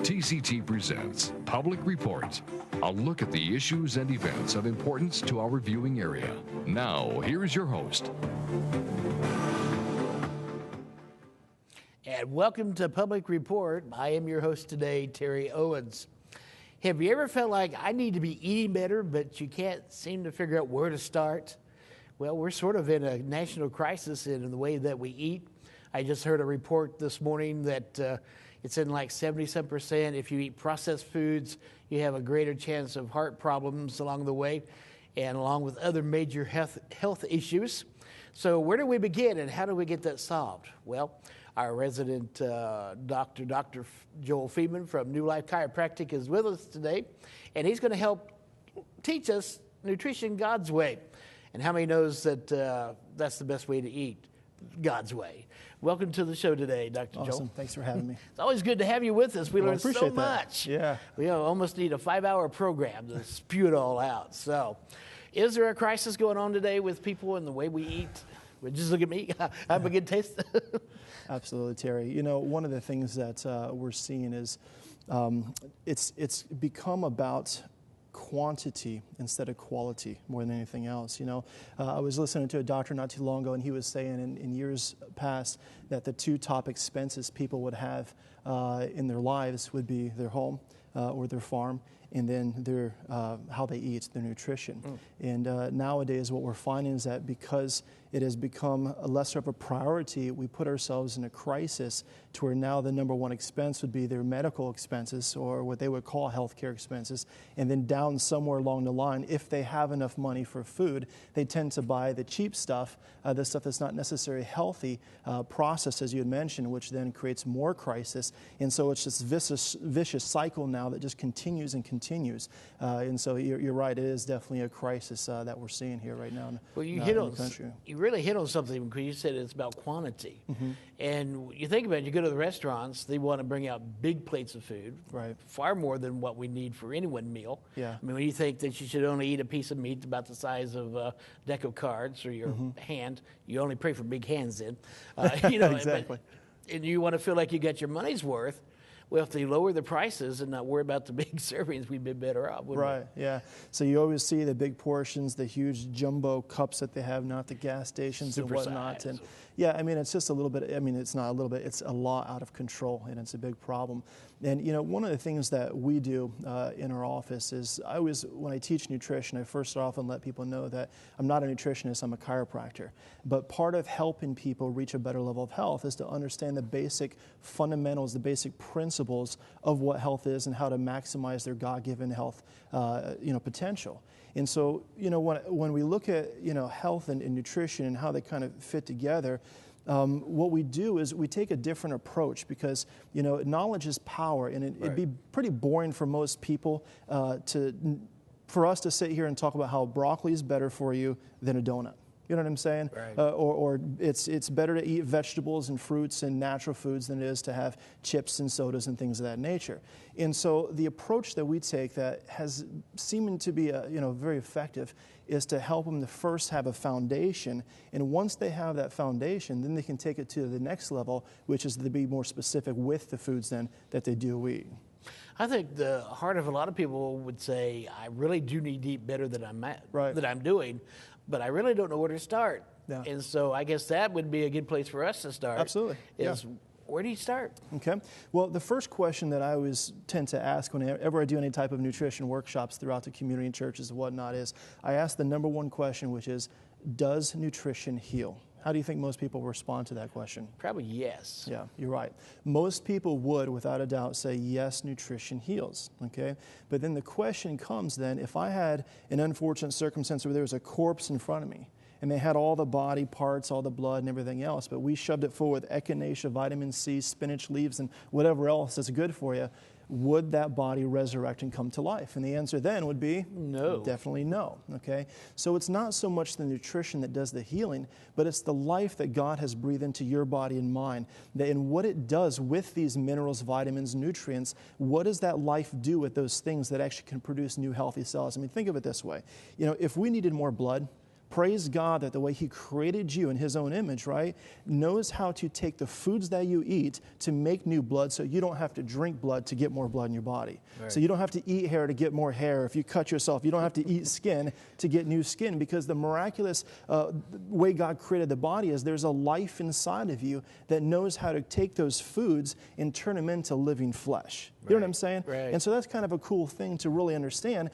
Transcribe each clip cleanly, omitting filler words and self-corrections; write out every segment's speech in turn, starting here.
TCT presents Public Report, a look at the issues and events of importance to our viewing area. Now, here's your host. And welcome to Public Report. I am your host today, Terry Owens. Have you ever felt like I need to be eating better, but you can't seem to figure out where to start? Well, we're sort of in a national crisis in the way that we eat. I just heard a report this morning that it's in like 70-some%. If you eat processed foods, you have a greater chance of heart problems along the way, and along with other major health issues. So where do we begin, and how do we get that solved? Well, our resident Dr. Joel Feedman from New Life Chiropractic is with us today, and he's going to help teach us nutrition God's way. And how many knows that that's the best way to eat, God's way? Welcome to the show today, Dr. Joel. Awesome. Thanks for having me. It's always good to have you with us. We learn so much. That. Yeah. We almost need a 5-hour program to spew it all out. So, is there a crisis going on today with people and the way we eat? Well, just look at me. I have a good taste. Absolutely, Terry. You know, one of the things that we're seeing is it's become about quantity instead of quality more than anything else. You know, I was listening to a doctor not too long ago, and he was saying in years past that the two top expenses people would have in their lives would be their home or their farm, and then their how they eat, their nutrition. And nowadays what we're finding is that because it has become a lesser of a priority, we put ourselves in a crisis to where now the number one expense would be their medical expenses, or what they would call healthcare expenses. And then down somewhere along the line, if they have enough money for food, they tend to buy the cheap stuff, the stuff that's not necessarily healthy, processed, as you had mentioned, which then creates more crisis. And so it's this vicious cycle now that just continues and continues. And so you're right, it is definitely a crisis that we're seeing here right now in the country. You really hit on something because you said it's about quantity. And you think about it, you go to the restaurants, they want to bring out big plates of food, right? Far more than what we need for any one meal. Yeah. I mean, when you think that you should only eat a piece of meat about the size of a deck of cards or your hand, you only pray for big hands then. You know, exactly. And you want to feel like you got your money's worth. Well, if they lower the prices and not worry about the big servings, we'd be better off, wouldn't we? Right, yeah. So you always see the big portions, the huge jumbo cups that they have now at the gas stations Super and whatnot. size. And yeah, I mean, it's just a little bit, I mean, it's not a little bit, it's a lot out of control, and it's a big problem. And, you know, one of the things that we do in our office is when I teach nutrition, I first off and let people know that I'm not a nutritionist, I'm a chiropractor. But part of helping people reach a better level of health is to understand the basic fundamentals, the basic principles of what health is and how to maximize their God-given health, potential. And so, you know, when we look at, you know, health and nutrition and how they kind of fit together, what we do is we take a different approach because, you know, knowledge is power, and it'd be pretty boring for most people for us to sit here and talk about how broccoli is better for you than a donut. You know what I'm saying? Right. Or it's better to eat vegetables and fruits and natural foods than it is to have chips and sodas and things of that nature. And so the approach that we take that has seemed to be very effective is to help them to first have a foundation. And once they have that foundation, then they can take it to the next level, which is to be more specific with the foods then that they do eat. I think the heart of a lot of people would say, I really do need to eat better than I'm doing, but I really don't know where to start. Yeah. And so I guess that would be a good place for us to start. Absolutely. Where do you start? Okay. Well, the first question that I always tend to ask whenever I do any type of nutrition workshops throughout the community and churches and whatnot is I ask the number one question, which is, does nutrition heal? How do you think most people respond to that question? Probably yes. Yeah, you're right. Most people would, without a doubt, say, yes, nutrition heals, okay? But then the question comes then, if I had an unfortunate circumstance where there was a corpse in front of me, and they had all the body parts, all the blood and everything else, but we shoved it full with echinacea, vitamin C, spinach leaves, and whatever else that's good for you, would that body resurrect and come to life? And the answer then would be no. Definitely no, okay? So it's not so much the nutrition that does the healing, but it's the life that God has breathed into your body and mind. And what it does with these minerals, vitamins, nutrients, what does that life do with those things that actually can produce new healthy cells? I mean, think of it this way. You know, if we needed more blood, Praise God that the way He created you in His own image, right, knows how to take the foods that you eat to make new blood, so you don't have to drink blood to get more blood in your body. Right. So you don't have to eat hair to get more hair. If you cut yourself, you don't have to eat skin to get new skin, because the miraculous way God created the body is there's a life inside of you that knows how to take those foods and turn them into living flesh. You know what I'm saying? Right. And so that's kind of a cool thing to really understand,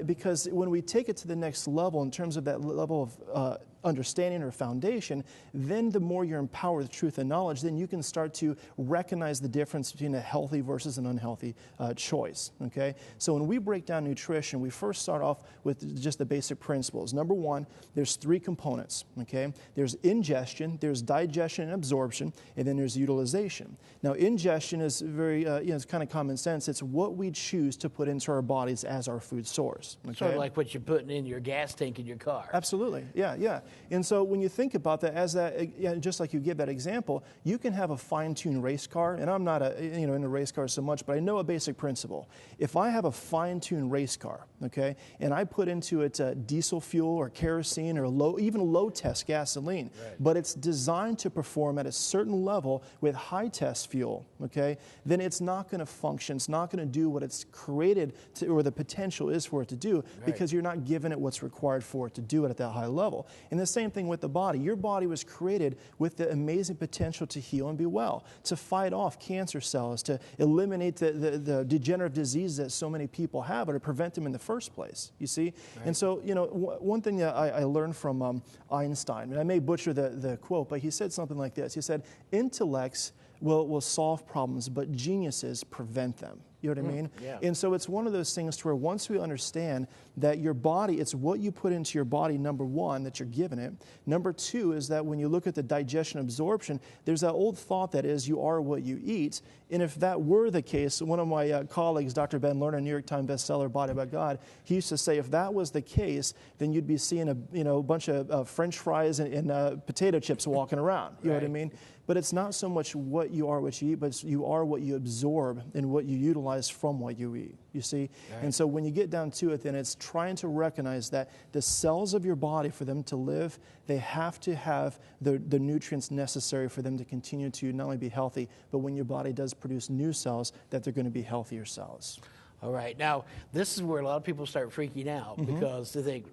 because when we take it to the next level in terms of that level of understanding or foundation, then the more you're empowered with truth and knowledge, then you can start to recognize the difference between a healthy versus an unhealthy choice, okay? So when we break down nutrition, we first start off with just the basic principles. Number one, there's 3 components, okay? There's ingestion, there's digestion and absorption, and then there's utilization. Now, ingestion is very, it's kind of common sense. It's what we choose to put into our bodies as our food source, okay? Sort of like what you're putting in your gas tank in your car. Absolutely, yeah. And so when you think about that, as that, just like you give that example, you can have a fine-tuned race car, and I'm not into race cars so much, but I know a basic principle. If I have a fine-tuned race car, okay, and I put into it diesel fuel or kerosene or even low-test gasoline, right, but it's designed to perform at a certain level with high-test fuel, okay, then it's not going to function. It's not going to do what it's created to, or the potential is for it to do, right, because you're not giving it what's required for it to do it at that high level. And the same thing with the body. Your body was created with the amazing potential to heal and be well, to fight off cancer cells, to eliminate the degenerative diseases that so many people have, or to prevent them in the first place, you see? Right. And so, one thing that I learned from Einstein, and I may butcher the quote, but he said something like this. He said, intellects will solve problems, but geniuses prevent them. You know what I mean? Yeah. And so it's one of those things to where once we understand that your body, it's what you put into your body, number one, that you're giving it. Number two is that when you look at the digestion absorption, there's that old thought that is you are what you eat. And if that were the case, one of my colleagues, Dr. Ben Lerner, New York Times bestseller, Body by God, he used to say if that was the case, then you'd be seeing a bunch of French fries and potato chips walking around. You know what I mean? But it's not so much what you are, what you eat, but you are what you absorb and what you utilize from what you eat, you see? Right. And so when you get down to it, then it's trying to recognize that the cells of your body, for them to live, they have to have the nutrients necessary for them to continue to not only be healthy, but when your body does produce new cells, that they're going to be healthier cells. All right. Now, this is where a lot of people start freaking out, because they think,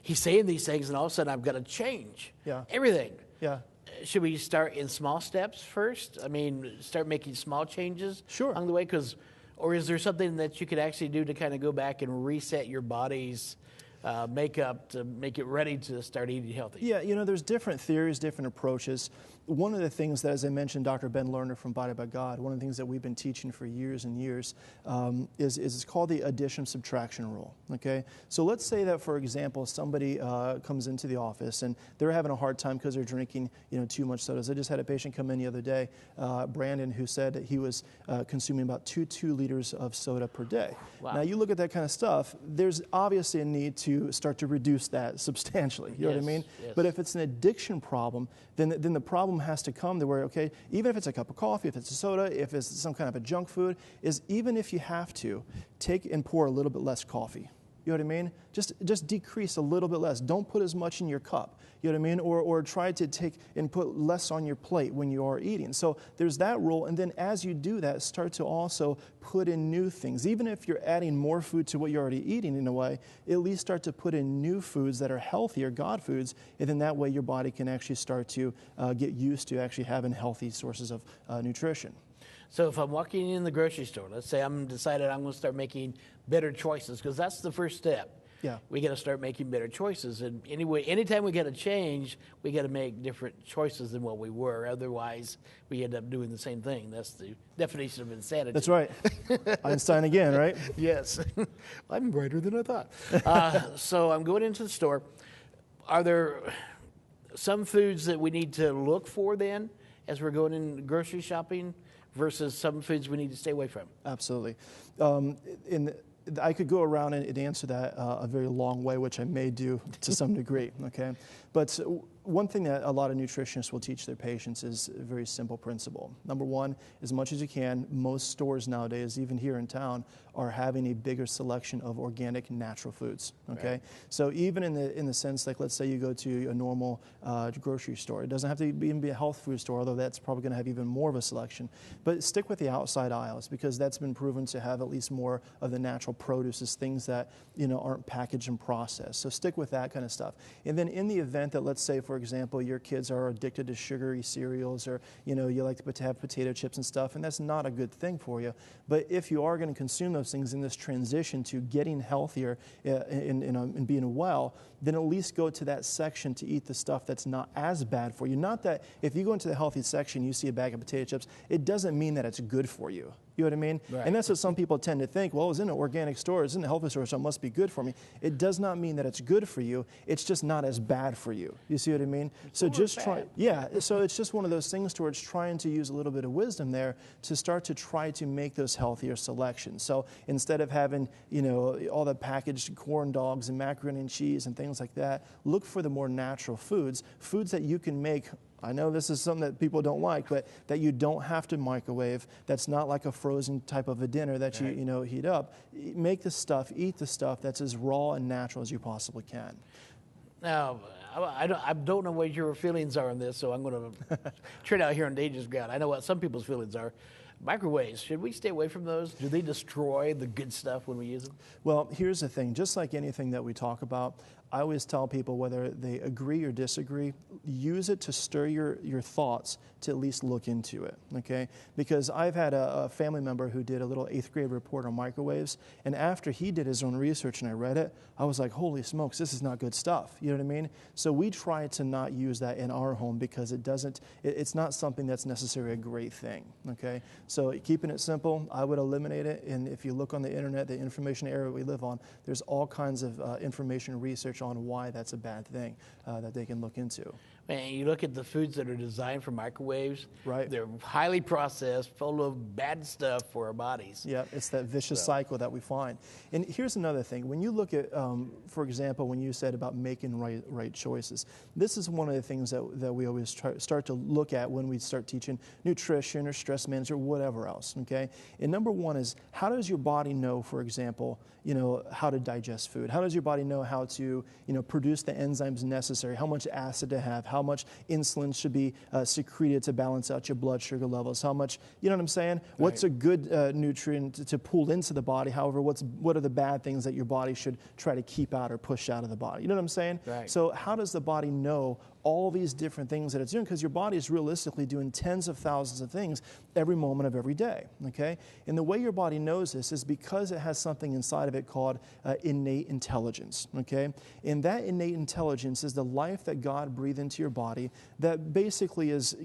he's saying these things, and all of a sudden I've got to change everything. Yeah. Should we start in small steps first? I mean, start making small changes along the way? Or is there something that you could actually do to kind of go back and reset your body's makeup to make it ready to start eating healthy? Yeah, there's different theories, different approaches. One of the things that, as I mentioned, Dr. Ben Lerner from Body by God, one of the things that we've been teaching for years and years is it's called the addition-subtraction rule, okay? So let's say that, for example, somebody comes into the office and they're having a hard time because they're drinking, too much sodas. I just had a patient come in the other day, Brandon, who said that he was consuming about 2 liters of soda per day. Wow. Now, you look at that kind of stuff, there's obviously a need to start to reduce that substantially, you know what I mean? Yes. But if it's an addiction problem, then the problem has to come to where, okay, even if it's a cup of coffee, if it's a soda, if it's some kind of a junk food, is even if you have to, take and pour a little bit less coffee. You know what I mean? Just decrease a little bit less. Don't put as much in your cup. You know what I mean? Or try to take and put less on your plate when you are eating. So there's that rule. And then as you do that, start to also put in new things. Even if you're adding more food to what you're already eating in a way, at least start to put in new foods that are healthier, God foods. And then that way your body can actually start to get used to actually having healthy sources of nutrition. So if I'm walking in the grocery store, let's say I'm decided I'm going to start making better choices, because that's the first step. Yeah. We got to start making better choices. And anyway, anytime we got to change, we got to make different choices than what we were. Otherwise, we end up doing the same thing. That's the definition of insanity. That's right. Einstein again, right? Yes. I'm brighter than I thought. So I'm going into the store. Are there some foods that we need to look for then as we're going in grocery shopping versus some foods we need to stay away from? Absolutely. I could go around and answer that a very long way, which I may do to some degree, okay? But one thing that a lot of nutritionists will teach their patients is a very simple principle. Number one, as much as you can, most stores nowadays, even here in town, are having a bigger selection of organic, natural foods. Okay, Right. so even in the sense, like let's say you go to a normal grocery store, it doesn't have to even be a health food store, although that's probably going to have even more of a selection. But stick with the outside aisles, because that's been proven to have at least more of the natural produces, things that aren't packaged and processed. So stick with that kind of stuff. And then in the event that, let's say, for example, your kids are addicted to sugary cereals, or you like to have potato chips and stuff, and that's not a good thing for you. But if you are going to consume those things in this transition to getting healthier and being well, then at least go to that section to eat the stuff that's not as bad for you. Not that if you go into the healthy section, you see a bag of potato chips, it doesn't mean that it's good for you. You know what I mean? Right. And that's what some people tend to think. Well, it's in an organic store, it's in a healthy store, so it must be good for me. It does not mean that it's good for you. It's just not as bad for you. You see what I mean? So just try. Yeah. So it's just one of those things towards trying to use a little bit of wisdom there to start to try to make those healthier selections. So instead of having all the packaged corn dogs and macaroni and cheese and things like that, look for the more natural foods that you can make. I know this is something that people don't like, but that you don't have to microwave. That's not like a frozen type of a dinner that you heat up. Make the stuff, eat the stuff that's as raw and natural as you possibly can. Now, I don't know what your feelings are on this, so I'm going to tread out here on dangerous ground. I know what some people's feelings are. Microwaves, should we stay away from those? Do they destroy the good stuff when we use them? Well, here's the thing. Just like anything that we talk about, I always tell people, whether they agree or disagree, use it to stir your thoughts to at least look into it, okay? Because I've had a family member who did a little 8th grade report on microwaves, and after he did his own research and I read it, I was like, holy smokes, this is not good stuff. You know what I mean? So we try to not use that in our home because it's not something that's necessarily a great thing, okay? So keeping it simple, I would eliminate it. And if you look on the internet, the information area we live on, there's all kinds of information and research on why that's a bad thing that they can look into. Man, you look at the foods that are designed for microwaves. Right. They're highly processed, full of bad stuff for our bodies. Yeah, it's that vicious cycle that we find. And here's another thing. When you look at, for example, when you said about making right choices, this is one of the things that we always start to look at when we start teaching nutrition or stress management or whatever else, okay? And number one is, how does your body know, for example, how to digest food? How does your body know how to, produce the enzymes necessary, how much acid to have, how much insulin should be secreted to balance out your blood sugar levels, how much, you know what I'm saying? Right. What's a good nutrient to pull into the body? However, what are the bad things that your body should try to keep out or push out of the body? You know what I'm saying? Right. So how does the body know all these different things that it's doing? Because your body is realistically doing tens of thousands of things every moment of every day, okay? And the way your body knows this is because it has something inside of it called innate intelligence, okay? And that innate intelligence is the life that God breathed into your body that basically is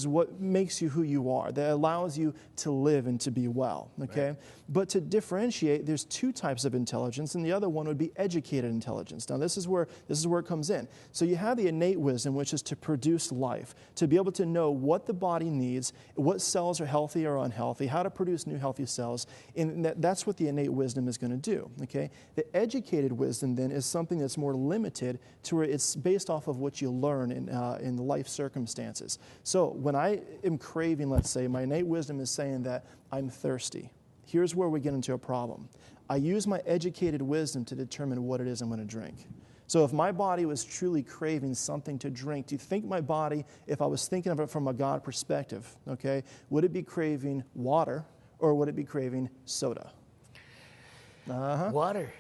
what makes you who you are, that allows you to live and to be well, okay? Right. But to differentiate, there's two types of intelligence, and the other one would be educated intelligence. Now, this is where it comes in. So you have the innate wisdom, which is to produce life, to be able to know what the body needs, what cells are healthy or unhealthy, how to produce new healthy cells, and that's what the innate wisdom is going to do, okay? The educated wisdom, then, is something that's more limited to where it's based off of what you learn in life circumstances. So when I am craving, let's say, my innate wisdom is saying that I'm thirsty. Here's where we get into a problem. I use my educated wisdom to determine what it is I'm going to drink. So if my body was truly craving something to drink, do you think my body, if I was thinking of it from a God perspective, okay, would it be craving water or would it be craving soda? Water.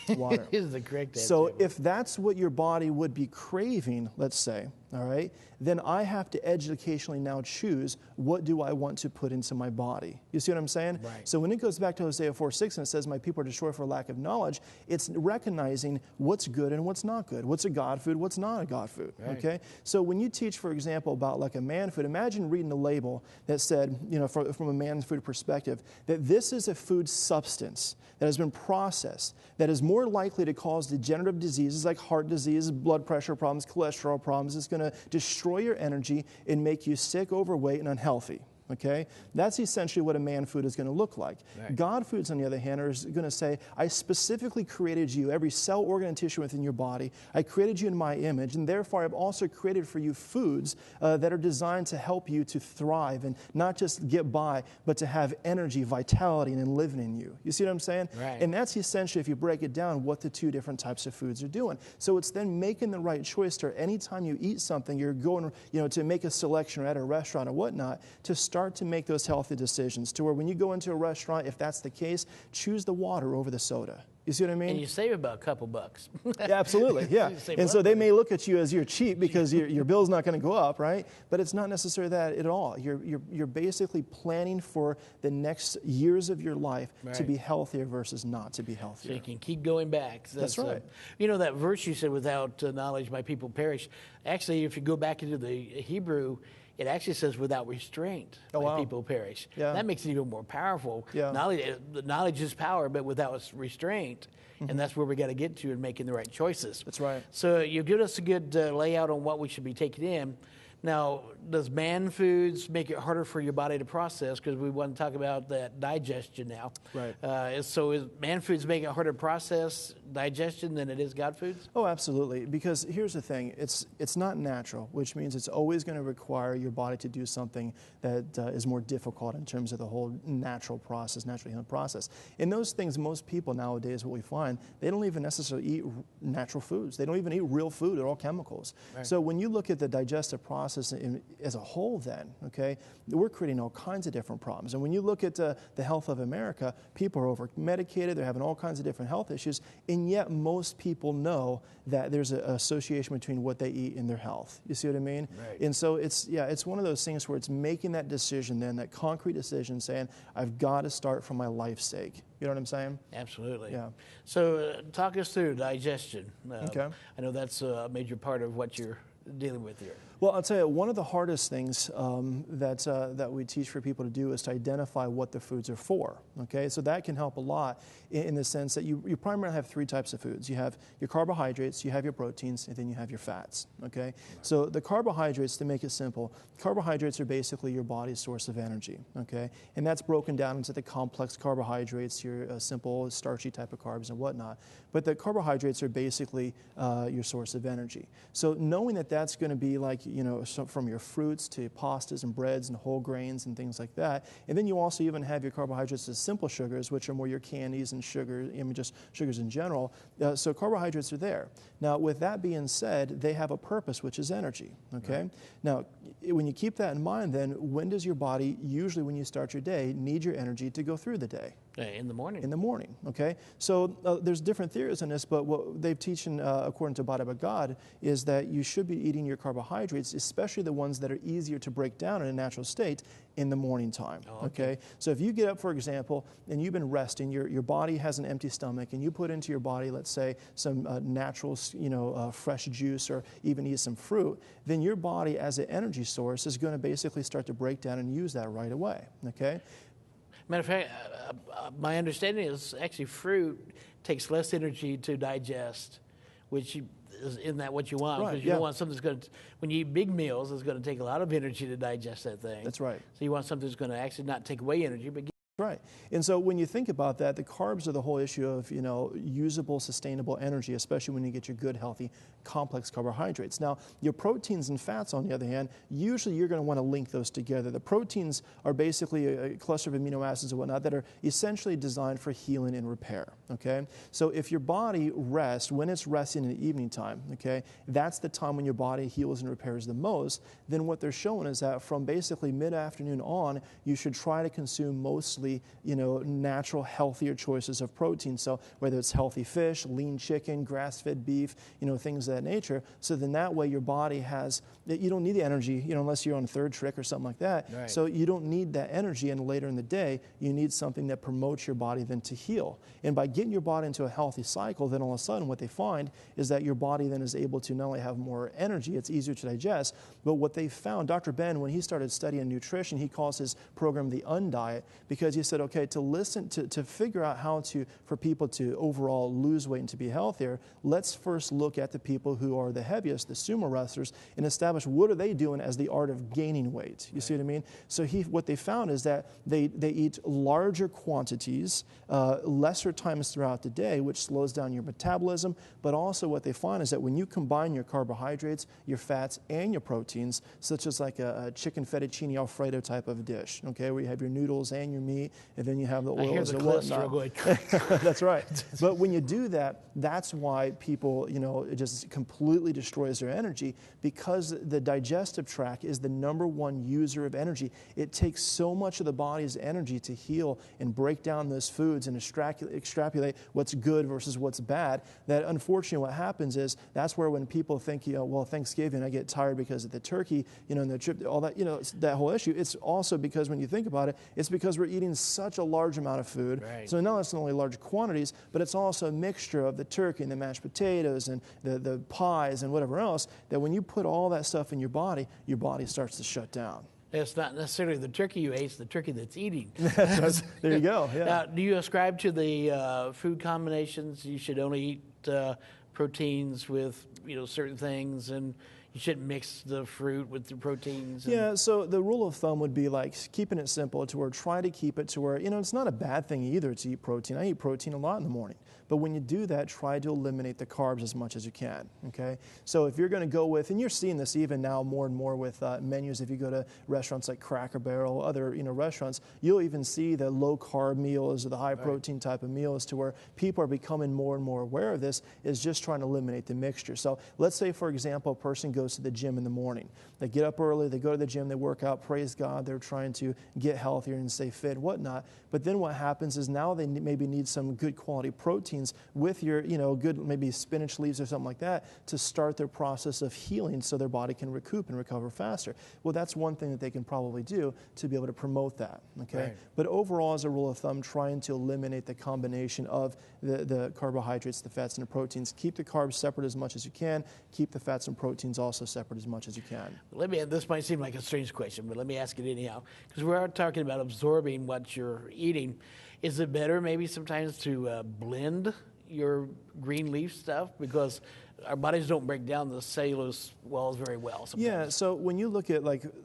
Water. Is the correct answer. So if that's what your body would be craving, let's say, all right, then I have to educationally now choose what do I want to put into my body. You see what I'm saying? Right. So when it goes back to Hosea 4:6 and it says, my people are destroyed for lack of knowledge, it's recognizing what's good and what's not good. What's a God food, what's not a God food, right. Okay? So when you teach, for example, about like a man food, imagine reading a label that said, from a man's food perspective, that this is a food substance that has been processed, that is more likely to cause degenerative diseases like heart disease, blood pressure problems, cholesterol problems. It's going to destroy your energy and make you sick, overweight, and unhealthy. okay? That's essentially what a man food is going to look like. Right. God foods, on the other hand, are going to say, I specifically created you, every cell, organ, and tissue within your body. I created you in my image, and therefore I've also created for you foods that are designed to help you to thrive and not just get by, but to have energy, vitality, and living in you. You see what I'm saying? Right. And that's essentially, if you break it down, what the two different types of foods are doing. So it's then making the right choice to anytime you eat something, you're going, to make a selection or at a restaurant or whatnot, to start to make those healthy decisions, to where when you go into a restaurant, if that's the case, choose the water over the soda. You see what I mean? And you save about a couple bucks. Yeah, absolutely, yeah. And so they may look at you as you're cheap because your bill's not going to go up, right? But it's not necessarily that at all. You're basically planning for the next years of your life to be healthier versus not to be healthier. So you can keep going back. That's right. That verse you said, without knowledge my people perish. Actually, if you go back into the Hebrew, it actually says without restraint, my people perish. Yeah. That makes it even more powerful. Yeah. Knowledge is power, but without restraint. And that's where we got to get to in making the right choices. That's right. So you've given us a good layout on what we should be taking in. Now, does man foods make it harder for your body to process? Because we want to talk about that digestion now. Right. So is man foods make it harder to process digestion than it is God foods? Oh, absolutely. Because here's the thing. It's not natural, which means it's always going to require your body to do something that is more difficult in terms of the whole natural healing process. In those things, most people nowadays, what we find, they don't even necessarily eat natural foods. They don't even eat real food. They're all chemicals. Right. So when you look at the digestive process as a whole then, okay, we're creating all kinds of different problems. And when you look at the health of America, people are over-medicated, they're having all kinds of different health issues, and yet most people know that there's an association between what they eat and their health. You see what I mean? Right. And so it's one of those things where it's making that decision then, that concrete decision saying, I've got to start for my life's sake. You know what I'm saying? Absolutely. Yeah. So talk us through digestion. Okay. I know that's a major part of what you're dealing with here. Well, I'll tell you, one of the hardest things that we teach for people to do is to identify what the foods are for, okay? So that can help a lot in the sense that you primarily have three types of foods. You have your carbohydrates, you have your proteins, and then you have your fats, okay? Right. So the carbohydrates, to make it simple, carbohydrates are basically your body's source of energy, okay? And that's broken down into the complex carbohydrates, your simple starchy type of carbs and whatnot. But the carbohydrates are basically your source of energy. So knowing that that's going to be like, so from your fruits to pastas and breads and whole grains and things like that. And then you also even have your carbohydrates as simple sugars, which are more your candies and sugar, just sugars in general. So carbohydrates are there. Now, with that being said, they have a purpose, which is energy, okay? Right. Now, when you keep that in mind, then when does your body, usually when you start your day, need your energy to go through the day? In the morning. In the morning, okay? So there's different theories on this, but what they've teaching, according to Body by God, is that you should be eating your carbohydrates, especially the ones that are easier to break down in a natural state, in the morning time, okay? So if you get up, for example, and you've been resting, your body has an empty stomach, and you put into your body, let's say, some natural, fresh juice or even eat some fruit, then your body as an energy source is going to basically start to break down and use that right away, okay? Matter of fact, my understanding is actually fruit takes less energy to digest, which isn't that what you want? Right, because you don't want something that's going to, when you eat big meals, it's going to take a lot of energy to digest that thing. That's right. So you want something that's going to actually not take away energy, but Right. And so when you think about that, the carbs are the whole issue of, usable, sustainable energy, especially when you get your good, healthy, complex carbohydrates. Now, your proteins and fats, on the other hand, usually you're going to want to link those together. The proteins are basically a cluster of amino acids and whatnot that are essentially designed for healing and repair, okay? So if your body rests, when it's resting in the evening time, okay, that's the time when your body heals and repairs the most, then what they're showing is that from basically mid-afternoon on, you should try to consume mostly natural, healthier choices of protein. So whether it's healthy fish, lean chicken, grass-fed beef, things of that nature. So then that way your body you don't need the energy, unless you're on third trick or something like that. Right. So you don't need that energy, and later in the day, you need something that promotes your body then to heal. And by getting your body into a healthy cycle, then all of a sudden what they find is that your body then is able to not only have more energy, it's easier to digest, but what they found, Dr. Ben, when he started studying nutrition, he calls his program the Undiet, because he said, okay, to figure out how for people to overall lose weight and to be healthier, let's first look at the people who are the heaviest, the sumo wrestlers, and establish what are they doing as the art of gaining weight. You see what I mean? So what they found is that they eat larger quantities, lesser times throughout the day, which slows down your metabolism. But also what they find is that when you combine your carbohydrates, your fats, and your proteins, such as like a chicken fettuccine Alfredo type of dish, okay, where you have your noodles and your meat, and then you have the oils and whatnot. That's right. But when you do that, that's why people, it just completely destroys their energy, because the digestive tract is the #1 user of energy. It takes so much of the body's energy to heal and break down those foods and extrapolate what's good versus what's bad, that unfortunately what happens is that's where when people think, well, Thanksgiving, I get tired because of the turkey, and the trip, all that, that whole issue. It's also because when you think about it, it's because we're eating such a large amount of food. Right. So not only large quantities, but it's also a mixture of the turkey and the mashed potatoes and the pies and whatever else, that when you put all that stuff in your body starts to shut down. It's not necessarily the turkey you ate, it's the turkey that's eating. There you go. Yeah. Now, do you ascribe to the food combinations? You should only eat proteins with certain things, and you shouldn't mix the fruit with the proteins. Yeah, so the rule of thumb would be like keeping it simple to where try to keep it to where, it's not a bad thing either to eat protein. I eat protein a lot in the morning. But when you do that, try to eliminate the carbs as much as you can, okay? So if you're going to go with, and you're seeing this even now more and more with menus, if you go to restaurants like Cracker Barrel, other restaurants, you'll even see the low-carb meals or the high-protein type of meals, to where people are becoming more and more aware of this, is just trying to eliminate the mixture. So let's say, for example, a person goes to the gym in the morning. They get up early, they go to the gym, they work out, praise God, they're trying to get healthier and stay fit, whatnot. But then what happens is now they maybe need some good quality proteins with your, good maybe spinach leaves or something like that to start their process of healing so their body can recoup and recover faster. Well, that's one thing that they can probably do to be able to promote that, okay? Right. But overall, as a rule of thumb, trying to eliminate the combination of the carbohydrates, the fats, and the proteins. Keep the carbs separate as much as you can. Keep the fats and proteins also separate as much as you can. This might seem like a strange question, but let me ask it anyhow, because we are talking about absorbing what you're eating. Is it better maybe sometimes to blend your green leaf stuff, because our bodies don't break down the cellulose walls very well sometimes? Yeah, so when you look at,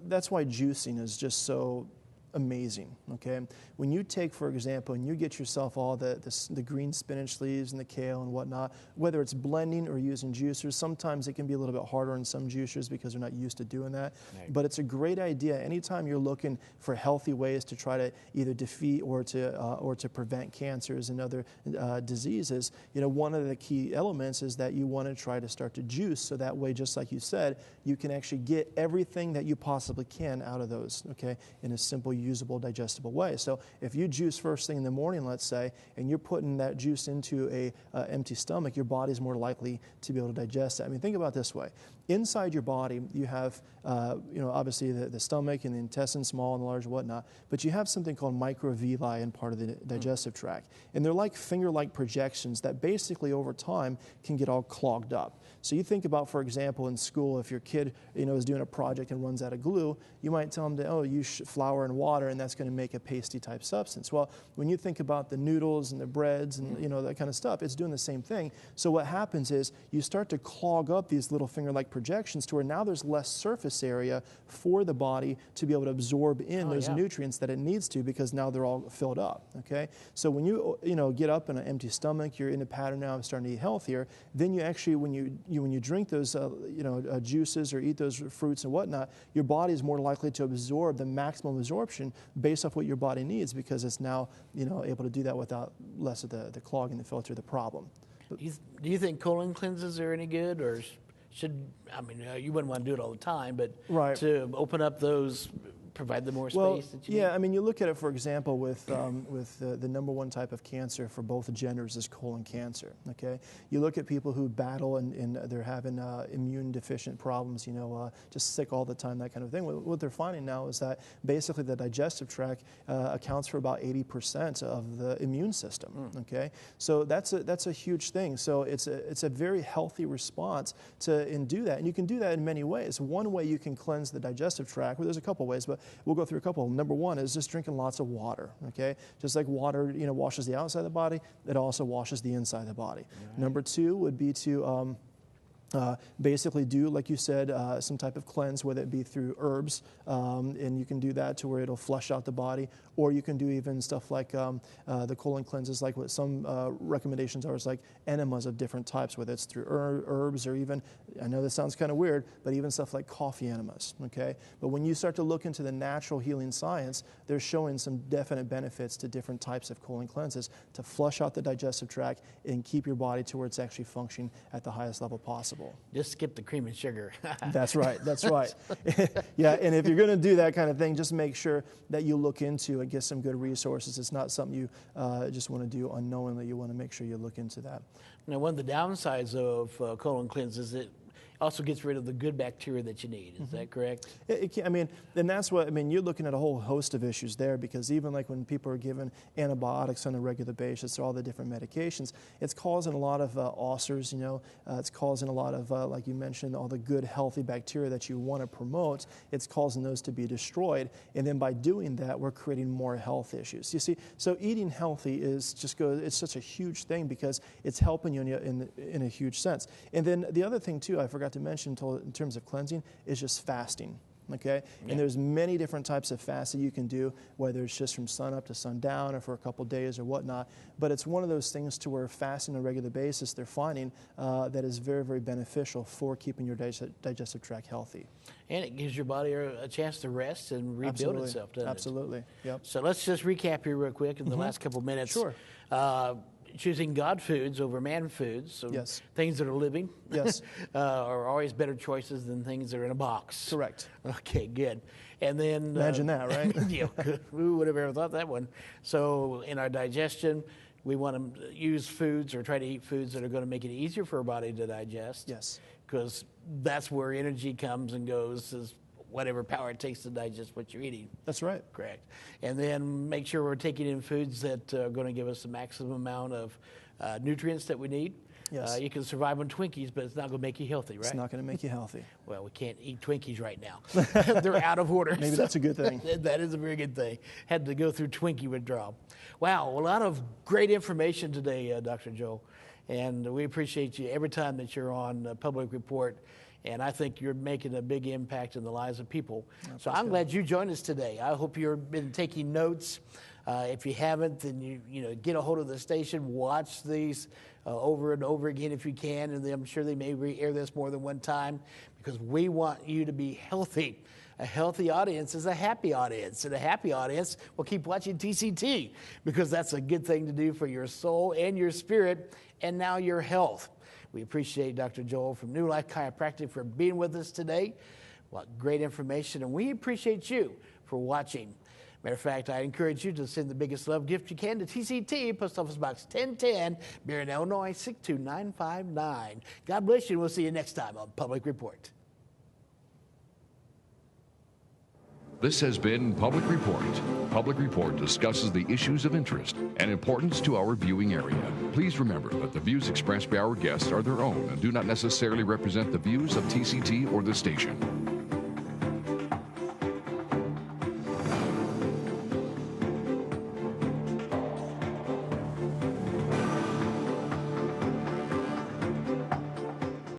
that's why juicing is just so amazing, okay? When you take, for example, and you get yourself all the green spinach leaves and the kale and whatnot, whether it's blending or using juicers, sometimes it can be a little bit harder on some juicers because they're not used to doing that. Right. But it's a great idea. Anytime you're looking for healthy ways to try to either defeat or to prevent cancers and other diseases, one of the key elements is that you want to try to start to juice, so that way, just like you said, you can actually get everything that you possibly can out of those, okay, in a simple, usable, digestible way. So if you juice first thing in the morning, let's say, and you're putting that juice into a empty stomach, your body's more likely to be able to digest it. I mean, think about it this way. Inside your body, you have, obviously the stomach and the intestine, small and large, whatnot, but you have something called microvilli in part of the digestive tract. And they're like finger-like projections that basically over time can get all clogged up. So you think about, for example, in school, if your kid, is doing a project and runs out of glue, you might tell them to, use flour and water, and that's going to make a pasty type substance. Well, when you think about the noodles and the breads and, that kind of stuff, it's doing the same thing. So what happens is you start to clog up these little finger-like projections to where now there's less surface area for the body to be able to absorb in those nutrients that it needs to, because now they're all filled up, okay? So when you, get up in an empty stomach, you're in a pattern now of starting to eat healthier, then you actually, when you drink those, juices or eat those fruits and whatnot, your body is more likely to absorb the maximum absorption based off what your body needs, because it's now, able to do that without less of the clogging the filter, the problem. Do you think colon cleanses are any good, or you wouldn't want to do it all the time, but right. to open up those, provide them more space that you need? You look at it, for example, with the #1 type of cancer for both genders is colon cancer, okay? You look at people who battle and they're having immune deficient problems, just sick all the time, that kind of thing. What they're finding now is that basically the digestive tract accounts for about 80% of the immune system, okay? So that's a huge thing. So it's a very healthy response to do that. And you can do that in many ways. One way you can cleanse the digestive tract, well, there's a couple ways, but we'll go through a couple. Number one is just drinking lots of water, okay? Just like water, washes the outside of the body, it also washes the inside of the body. Right. Number two would be to basically do, like you said, some type of cleanse, whether it be through herbs, and you can do that to where it'll flush out the body, or you can do even stuff like the colon cleanses, like what some recommendations are, is like enemas of different types, whether it's through herbs or even, I know this sounds kind of weird, but even stuff like coffee enemas, okay? But when you start to look into the natural healing science, they're showing some definite benefits to different types of colon cleanses to flush out the digestive tract and keep your body to where it's actually functioning at the highest level possible. Just skip the cream and sugar. That's right. That's right. Yeah, and if you're going to do that kind of thing, just make sure that you look into and get some good resources. It's not something you just want to do unknowingly. You want to make sure you look into that. Now, one of the downsides of colon cleanses is it also gets rid of the good bacteria that you need. Is that correct? And that's what, you're looking at a whole host of issues there, because even like when people are given antibiotics on a regular basis, all the different medications, it's causing a lot of ulcers, it's causing a lot of, like you mentioned, all the good, healthy bacteria that you want to promote, it's causing those to be destroyed. And then by doing that, we're creating more health issues. You see, so eating healthy it's such a huge thing because it's helping you in a huge sense. And then the other thing too, I forgot to mention in terms of cleansing, is just fasting. Okay, yeah. And there's many different types of fast that you can do, whether it's just from sun up to sundown or for a couple days or whatnot. But it's one of those things to where fasting on a regular basis, they're finding that is very, very beneficial for keeping your digestive tract healthy. And it gives your body a chance to rest and rebuild itself, doesn't it? Absolutely. Yep. So let's just recap here real quick in the last couple minutes. Sure. Choosing God foods over man foods, so yes. Things that are living, yes, are always better choices than things that are in a box. Correct. Okay, good. And then imagine that, right? Yeah, who would have ever thought that one? So in our digestion, we want to use foods or try to eat foods that are going to make it easier for our body to digest. Yes, because that's where energy comes and goes. Is whatever power it takes to digest what you're eating. That's right. Correct. And then make sure we're taking in foods that are going to give us the maximum amount of nutrients that we need. Yes. You can survive on Twinkies, but it's not going to make you healthy, right? It's not going to make you healthy. Well, we can't eat Twinkies right now. They're out of order. Maybe that's a good thing. That is a very good thing. Had to go through Twinkie withdrawal. Wow, a lot of great information today, Dr. Joel. And we appreciate you every time that you're on Public Report. And I think you're making a big impact in the lives of people. So I'm glad you joined us today. I hope you've been taking notes. If you haven't, then you get a hold of the station, watch these over and over again if you can. And I'm sure they may re-air this more than one time because we want you to be healthy. A healthy audience is a happy audience, and a happy audience will keep watching TCT because that's a good thing to do for your soul and your spirit and now your health. We appreciate Dr. Joel from New Life Chiropractic for being with us today. What great information, and we appreciate you for watching. Matter of fact, I encourage you to send the biggest love gift you can to TCT, Post Office Box 1010, Marion, Illinois 62959. God bless you, and we'll see you next time on Public Report. This has been Public Report. Public Report discusses the issues of interest and importance to our viewing area. Please remember that the views expressed by our guests are their own and do not necessarily represent the views of TCT or the station.